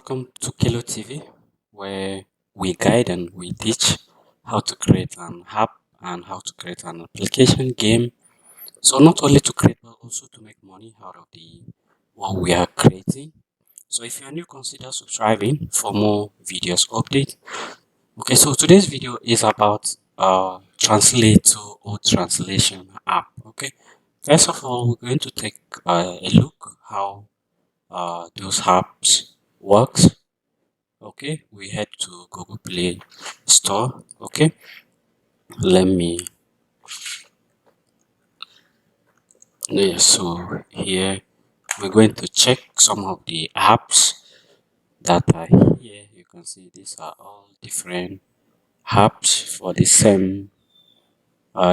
Welcome to Kelo TV, where we guide and we teach how to create an app and how to create an application game. So not only to create, but also to make money out of the what we are creating. So if you are new, consider subscribing for more videos update. Okay, so today's video is about Translator or translation app. Okay, first of all, we're going to take a look how those apps works. Okay, we head to Google Play Store. Okay, let me, yeah, so here we're going to check some of the apps that are here. You can see these are all different apps for the same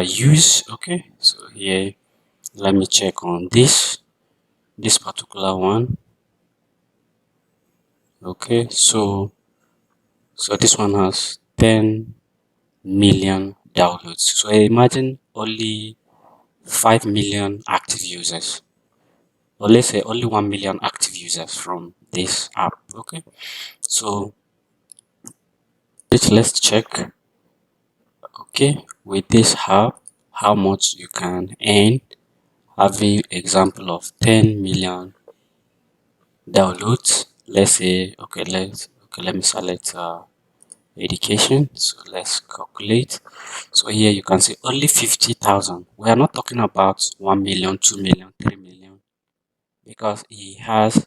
use. Okay, so here let me check on this particular one. Okay, so this one has 10 million downloads. So imagine only 5 million active users, or let's say only 1 million active users from this app. Okay, so let's check. Okay, with this app, how much you can earn having example of 10 million downloads. Let's say, let me select education. So let's calculate. So here you can see only 50,000. We are not talking about 1 million, 2 million, 3 million, because he has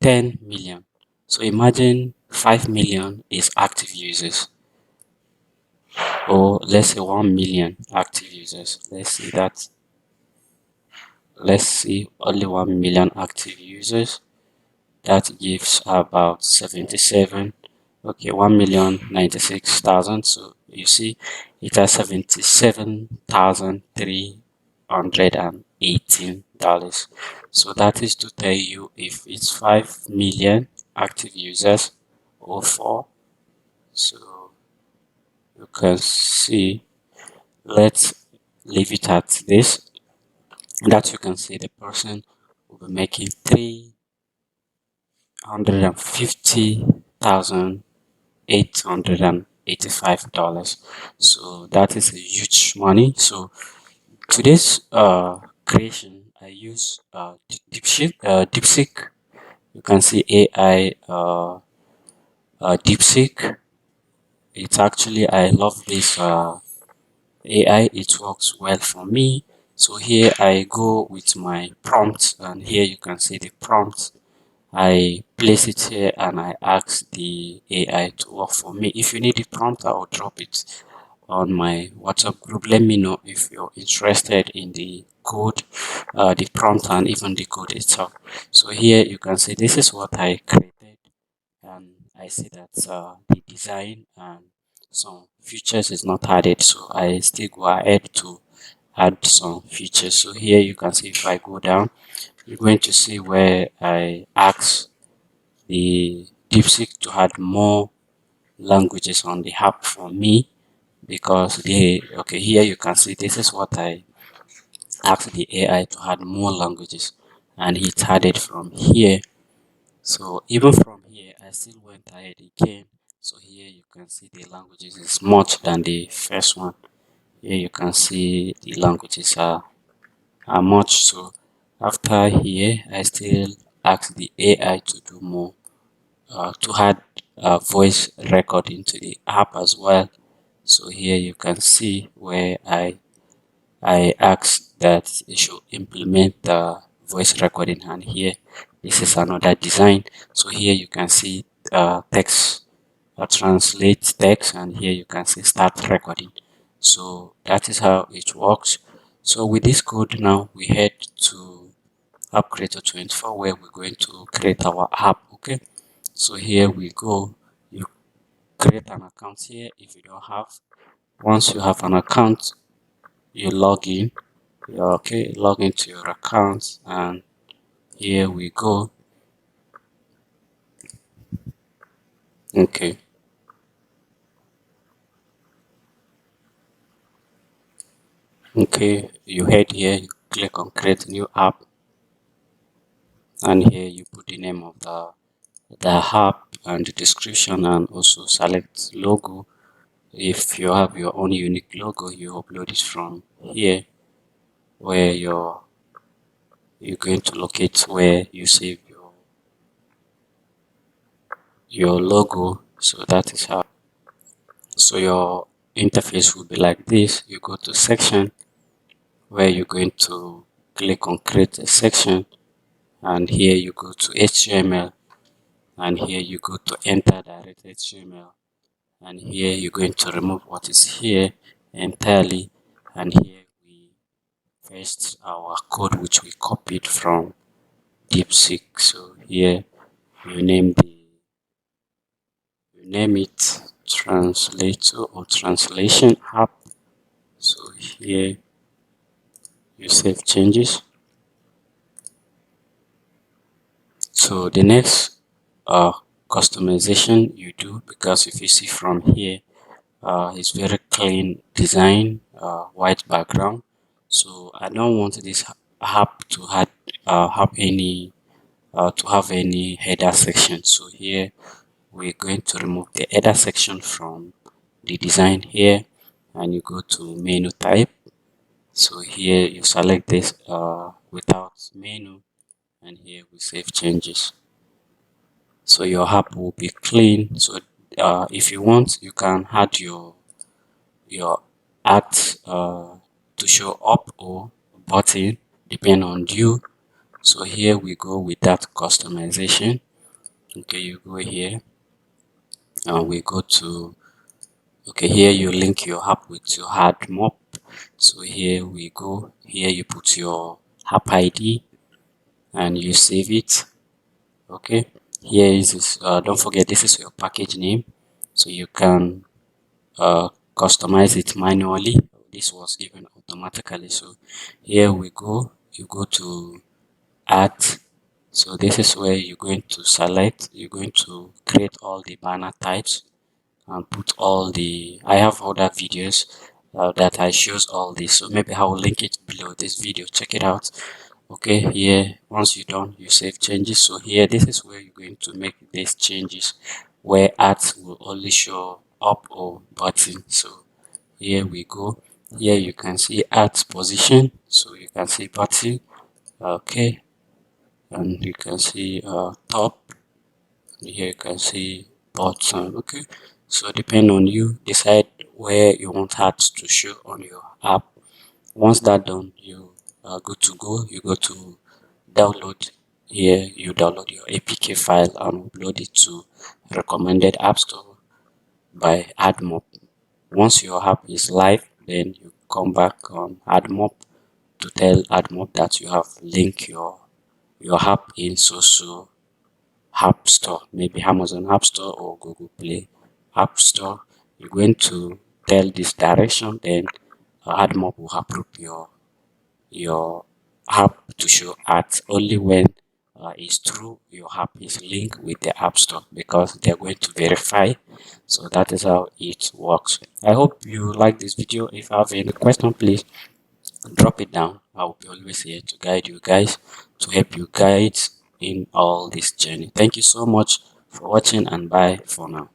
10 million. So imagine 5 million is active users, or let's say 1 million active users. Let's see only 1 million active users. That gives about 77. Okay, 1,096,000. So you see it has $77,318. So that is to tell you if it's 5 million active users or 4. So you can see, let's leave it at this, that you can see the person will be making 350,885 dollars. So that is a huge money. So today's creation, I use DeepSeek. You can see AI DeepSeek. It's actually, I love this AI. It works well for me. So here I go with my prompt, and here you can see the prompt. I place it here and I ask the AI to work for me. If you need the prompt, I will drop it on my WhatsApp group. Let me know if you're interested in the code, the prompt, and even the code itself. So here you can see this is what I created, and I see that the design and some features is not added. So I still go ahead to add some features. So here you can see if I go down, you're going to see where I ask the DeepSeek to add more languages on the app for me, because here you can see this is what I asked the AI to add more languages, and it added from here. So even from here I still went ahead again. So here you can see the languages is much than the first one. Here you can see the languages are much. So after here I still ask the AI to do more, to add voice recording to the app as well. So here you can see where I asked that it should implement the voice recording, and here this is another design. So here you can see text, translate text, and here you can see start recording. So that is how it works. So with this code now, we head to AppCreator24, where we're going to create our app. Okay, so here we go. You create an account here if you don't have. Once you have an account, you log in. Okay, log into your account, and here we go. Okay, you head here, you click on create new app, and here you put the name of the the app and the description, and also select logo. If you have your own unique logo, you upload it from here, where you're going to locate where you save your logo. So that is how. So your interface will be like this. You go to section, where you're going to click on create a section, and here you go to HTML, and here you go to enter direct HTML, and here you're going to remove what is here entirely, and here we paste our code which we copied from DeepSeek. So here you name it Translator or Translation app. So here you save changes. So the next customization you do, because if you see from here, it's very clean design, white background. So I don't want this app to have any header section. So here we're going to remove the header section from the design here, and you go to menu type. So here you select this without menu, and here we save changes. So your app will be clean. So if you want, you can add your add to show up or button depending on you. So here we go with that customization. Okay, you go here and we go to, okay, here you link your app with your AdMob. So here we go, here you put your app ID and you save it. Okay, here is this, don't forget this is your package name, so you can customize it manually. This was given automatically. So here we go, you go to add. So this is where you're going to select, you're going to create all the banner types and put all the, I have other videos that I shows all this, so maybe I will link it below this video, check it out. Okay, here once you're done, you save changes. So here this is where you're going to make these changes, where ads will only show up or button. So here we go, here you can see ads position, so you can see button. Okay, and you can see top, here you can see button. Okay, so depend on you, decide where you want ads to show on your app. Once that done, you are good to go. You go to download. Here you download your APK file and upload it to recommended app store by AdMob. Once your app is live, then you come back on AdMob to tell AdMob that you have linked your app in so app store, maybe Amazon App Store or Google Play App Store. You're going to tell this direction, then AdMob will approve your app to show ads only when it's true your app is linked with the App Store, because they're going to verify. So that is how it works. I hope you like this video. If you have any question, please drop it down. I will be always here to guide you guys, to help you guide in all this journey. Thank you so much for watching, and bye for now.